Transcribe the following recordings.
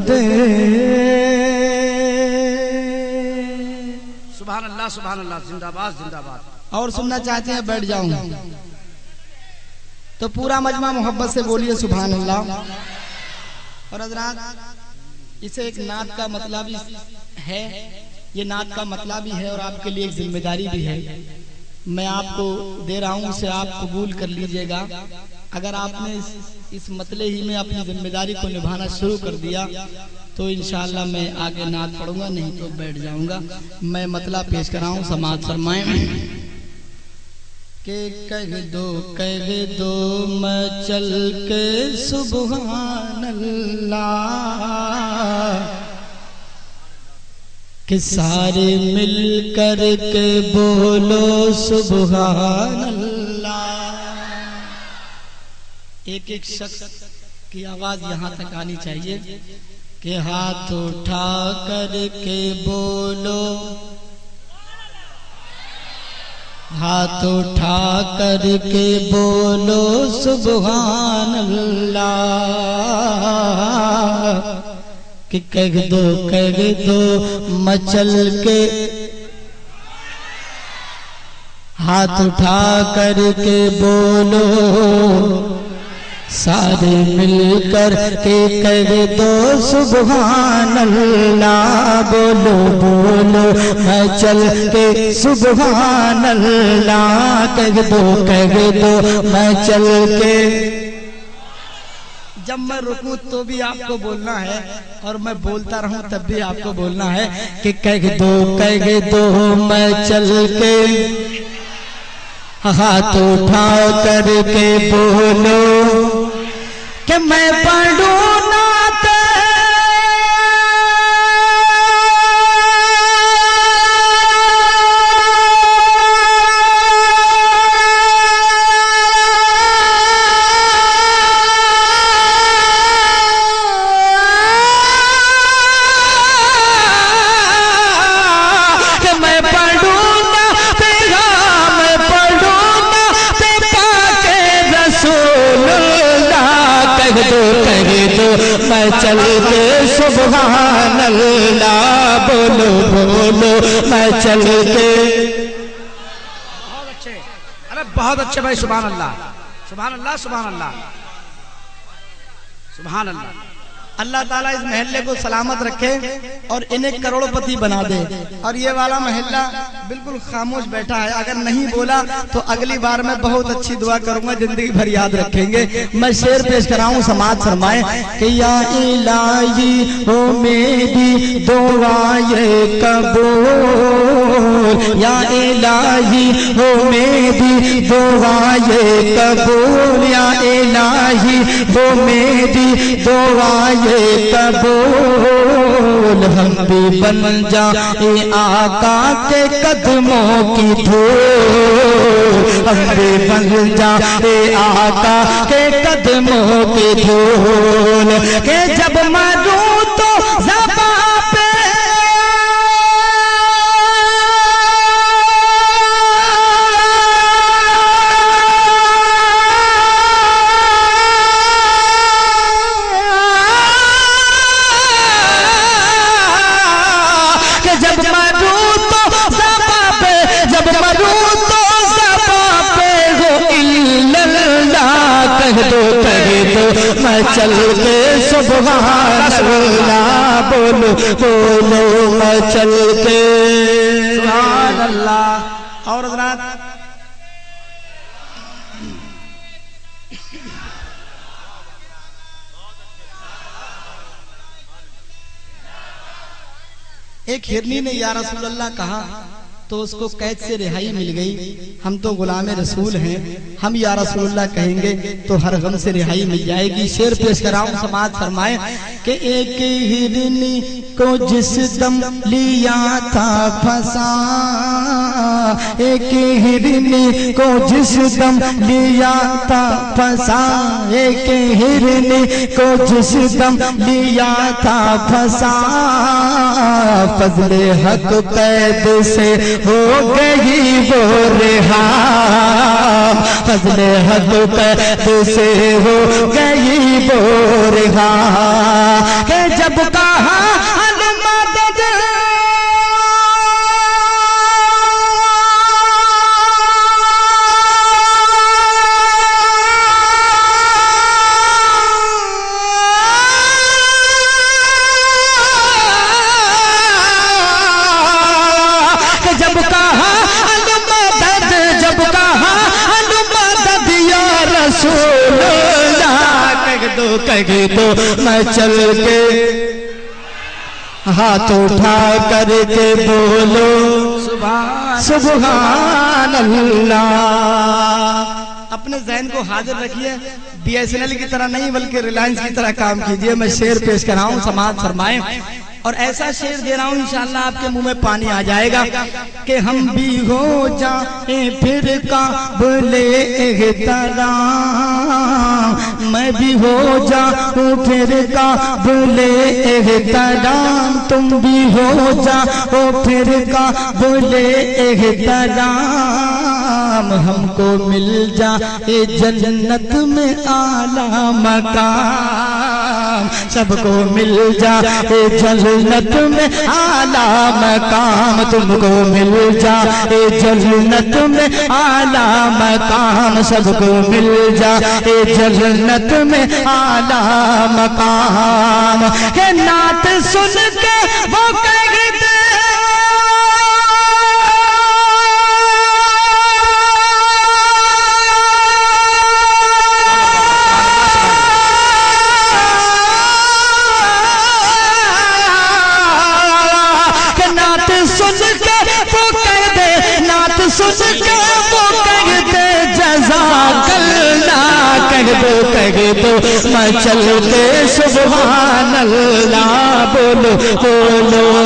दे। सुभान अल्लाह सुभान अल्लाह, जिंदाबाद जिंदाबाद। और सुनना चाहते हैं बैठ जाऊं तो पूरा मजमा मोहब्बत से बोलिए सुभान अल्लाह। और हज़रात इसे एक नात का मतलब है, ये नात का मतलब भी है और आपके लिए एक जिम्मेदारी भी है। मैं आपको दे रहा हूँ, उसे आप कबूल कर लीजिएगा। अगर आपने इस मतले ही में अपनी जिम्मेदारी को निभाना शुरू कर दिया तो इंशाअल्लाह मैं आगे नात पढ़ूंगा, नहीं तो बैठ जाऊंगा। मैं मतला पेश कर रहा हूँ, समाज फरमाएं के कह दो मैं चल के सुभान अल्लाह, कि सारे मिल कर के बोलो सुभान अल्लाह। एक एक शख्स की आवाज यहाँ तक आनी चाहिए कि हाथ उठा कर के बोलो, हाथ उठा कर के बोलो सुभान अल्लाह, कि कह दो मचल के, हाथ उठा कर के बोलो सारे मिलकर के कह दो सुभान अल्लाह। बोलो बोलो मैं चल के सुभान अल्लाह, कह दो मैं चल के। जब मैं रुकूं तो भी आपको बोलना है और मैं बोलता रहूं तब भी आपको बोलना है कि कह दो मैं चल के, हाथ उठा कर के बोलो कि मैं पढ़ूं नात, कि मैं पढ़ूं नात, मैं पढ़ूं नात पाके रसूलुल्लाह। कह दो मैं चल के सुभान अल्लाह, बोलो बोलो मैं चल के। बहुत अच्छे, अरे बहुत अच्छे भाई, सुभान अल्लाह सुभान अल्लाह सुभान अल्लाह सुभान अल्लाह। अल्लाह ताला इस महल्ले को सलामत रखे और इन्हें करोड़पति बना दे। और ये वाला महल्ला बिल्कुल खामोश बैठा है, अगर नहीं बोला तो अगली बार मैं बहुत अच्छी दुआ करूंगा, जिंदगी भर याद रखेंगे। मैं शेर पेश कराऊं, समाज फरमाए कि या इलाही हो मेरी दुआए कबूल, या इलाही हो मेरी दुआए कबूल, या इलाही हो मेरी दुआए कबूल। हम भी बन जाए आका के कदमों की धूल, हम भी बन जाए आका के कदमों की धूल, के जब मरूं तो ज़बां पे मैं चल के सुभान अल्लाह, बोलो बोलो मैं चल के सुभान अल्लाह। और हज़रात एक हिरनी ने या रसूल अल्लाह कहा तो उसको कैद से रिहाई मिल गई। हम तो गुलाम रसूल हैं, हम या रसूलुल्लाह कहेंगे तो हर गम से रिहाई मिल जाएगी। शेर पेश कराऊं, समाज फरमाए कि एक हिरनी को जिस दम लिया था फंसा, एक हिरनी को जिस दम लिया था फंसा, एक हिरनी को जिस दम लिया था फंसा, फजले हक कैद से हो गई वो रिहा, फजले हक कैद से हो गई वो रिहा, के जब दो मैं चल के हाथ उठा करके बोलो सुभान अल्लाह। अपने ज़हन को हाजिर रखिए, BSNL की तरह नहीं बल्कि रिलायंस की तरह काम कीजिए। मैं शेर पेश कर रहा हूँ, समाज फरमाएं। और ऐसा शेर दे रहा हूँ इंशाअल्लाह आपके मुंह में पानी आ जाएगा कि हम भी हो जाए फिर काबिले एहतराम, मैं भी हो जाऊं फिर काबिले एहतराम, तुम भी हो जाओ फिर काबिले एहतराम, हमको मिल जाए जन्नत में आला मकाम, सबको मिल जाए जन्नत में आला मकाम, तुमको मिल जाए जन्नत में आला मकाम, सबको मिल जाए जन्नत में आला मकाम। के नात सुन के वो कहते सुन के वो कहते जज़ाकल्लाह, कह दो मैं चलते सुभान अल्लाह, बोलो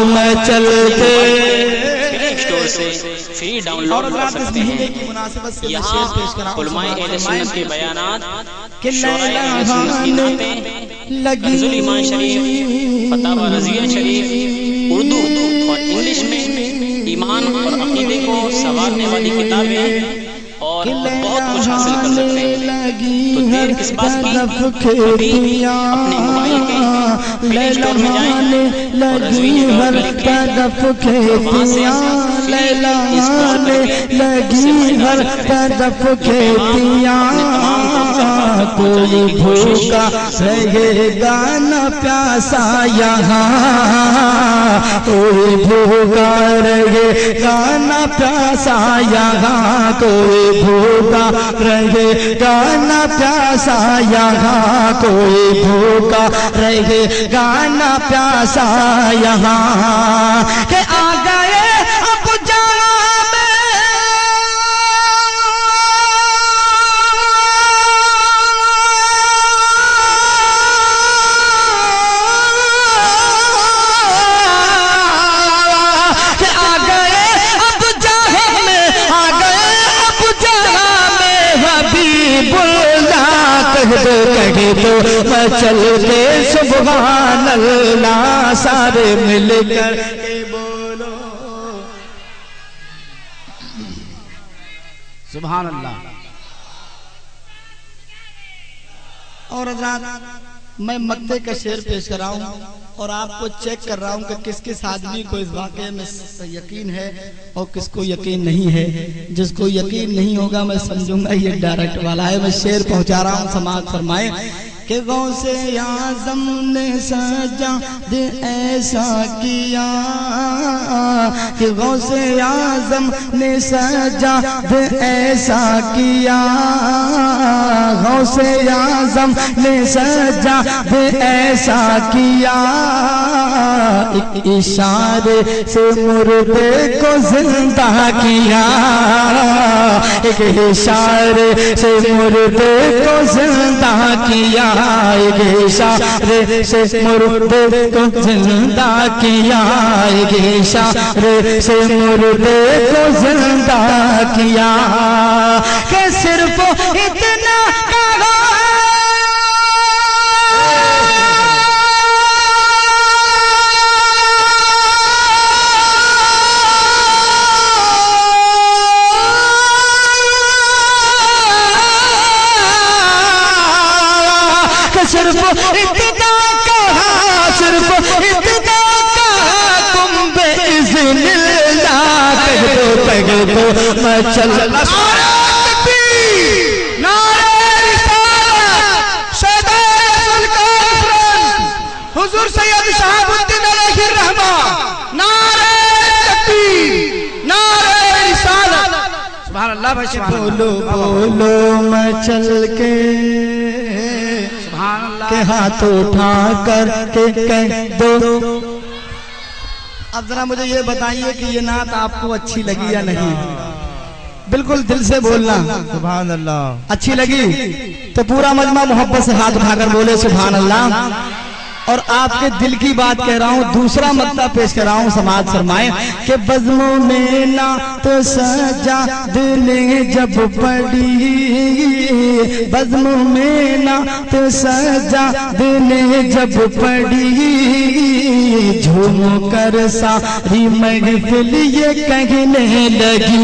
मैं चलते। फ्री डाउनलोड कर सकते हैं। यहाँ उलमाए अहले सुन्नत के बयानात, शोराए अहले सुन्नत की नातें, कंजुल ईमान शरीफ, फतावा रज़िया शरीफ, उर्दू और इंग्लिश में ईमान और अकीदे को संवारने वाली किताबें और बहुत कुछ हासिल कर सकते हैं। तो देर किस बात की, अभी अपने मोबाइल के प्ले स्टोर में जाएं और रज़विया डॉट लिखें और वहाँ से इंस्टॉल कोई भूखा रहेगा न प्यासा यहाँ, कोई भूखा रहेगा न प्यासा यहाँ, कोई भूखा रहेगा न प्यासा यहाँ, कोई भूखा रहेगा न प्यासा यहाँ। के आ गए अब कहे तो मैं चलते सुभान अल्लाह, सारे मिलकर के बोलो सुभान अल्लाह। और हज़रात मैं मक्ते का शेर पेश कर रहा हूँ और आपको चेक कर रहा हूँ कि किस किस आदमी को इस वाक़े में यकीन है और किसको यकीन नहीं है। जिसको यकीन नहीं होगा मैं समझूंगा ये डायरेक्ट वाला है। मैं शेर पहुँचा रहा हूँ, समाज फरमाए कि गौसे आज़म ने सजा दे ऐसा किया, कि गौसे आज़म ने सजा दे ऐसा किया, गौसे आज़म ने सजा दे ऐसा किया, एक इशारे से मुर्दे को जिंदा किया, एक इशारे से मुर्दे को जिंदा किया, एक इशारे से मुर्दे को जिंदा किया, एक इशारे से मुर्दे को जिंदा किया। कि सिर्फ इतना कहा सिर्फ इतना कहा, सिर्फ इतना कहा, तुम बेइज़्निल्लाह कह दो मैं चल। हुजूर सैयद शहाबुद्दीन अलैहि रहमा, नारे तकबीर, नारे रिसालत। सुभान अल्लाह भाई, बोलो बोलो मैं चल के के हाथ उठा कर के कह दो। अब जरा मुझे ये बताइए कि ये नात आपको अच्छी लगी या नहीं? बिल्कुल दिल से बोलना सुभान अल्लाह। अच्छी लगी तो पूरा मजमा मोहब्बत से हाथ उठाकर बोले सुभान अल्लाह। और आपके दिल की बात कह रहा हूँ, दूसरा मद्दा पेश कर रहा हूँ, समाज फरमाए कि बज़्मों में ना तो सजा दिले जब पड़ी, बज़्मों में ना तो सजा दिले जब पड़ी, झूम कर सारी महफिल ये कहने लगी,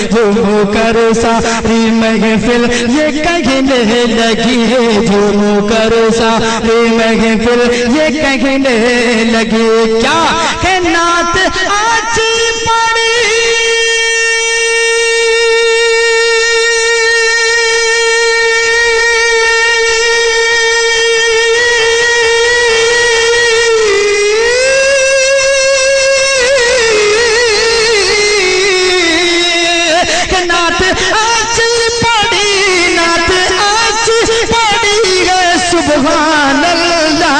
झूम कर सारी महफिल ये कहने लगी, झूम कर सारी महफिल ये कहने लगे क्या है नात आज पड़ी। नात आज पड़ी, नात आज पड़ी है सुभान अल्लाह।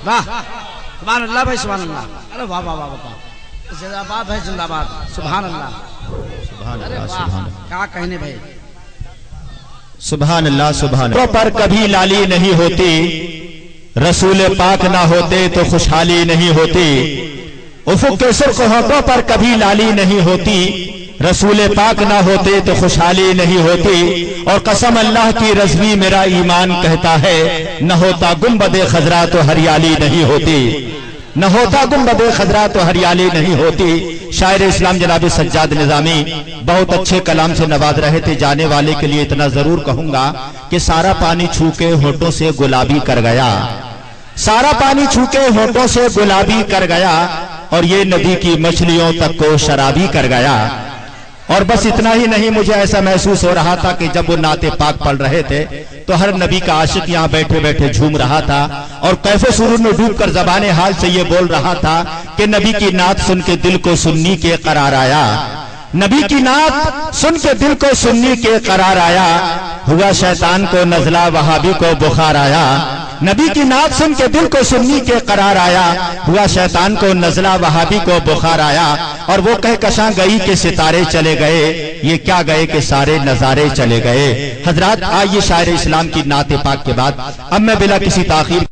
वाह सुभान अल्लाह भाई सुभान अल्लाह। अरे वाह वाह वाह वाह, जिंदाबाद भाई जिंदाबाद, सुभान अल्लाह सुभान अल्लाह। क्या कहने भाई, सुभान अल्लाह सुभान अल्लाह। पर कभी लाली नहीं होती, रसूल पाक ना होते तो खुशहाली नहीं होती। उफुक के सुर्ख होठों पर कभी लाली नहीं होती, रसूल पाक ना होते तो खुशहाली नहीं होती। और कसम अल्लाह की रज़वी मेरा ईमान कहता है, न होता गुंबदे खजरा तो हरियाली नहीं होती, न होता गुंबदे खजरा तो हरियाली नहीं होती। शायर इस्लाम जनाब सज्जाद निजामी बहुत अच्छे कलाम से नवाज रहे थे। जाने वाले के लिए इतना जरूर कहूंगा कि सारा पानी छू के होठों से गुलाबी कर गया, सारा पानी छू के होठों से गुलाबी कर गया, और ये नदी की मछलियों तक को शराबी कर गया। और बस इतना ही नहीं, मुझे ऐसा महसूस हो रहा था कि जब वो नाते पाक पढ़ रहे थे तो हर नबी का आशिक यहाँ बैठे बैठे झूम रहा था और कैफे सुरूर में डूबकर ज़बाने हाल से ये बोल रहा था कि नबी की नात सुन के दिल को सुन्नी के करार आया, नबी की नात सुन के दिल को सुन्नी के करार आया। हुआ शैतान को नजला, वहाबी को बुखार आया। नबी की नात सुन के दिल को सुन्नी के करार आया, हुआ शैतान को नजला, वहाबी को बुखार आया। और वो कहकशां गई के सितारे चले गए, ये क्या गए कि सारे नजारे चले गए। हजरात आइए शायर इस्लाम की नात पाक के बाद अब मैं बिला किसी ताखीर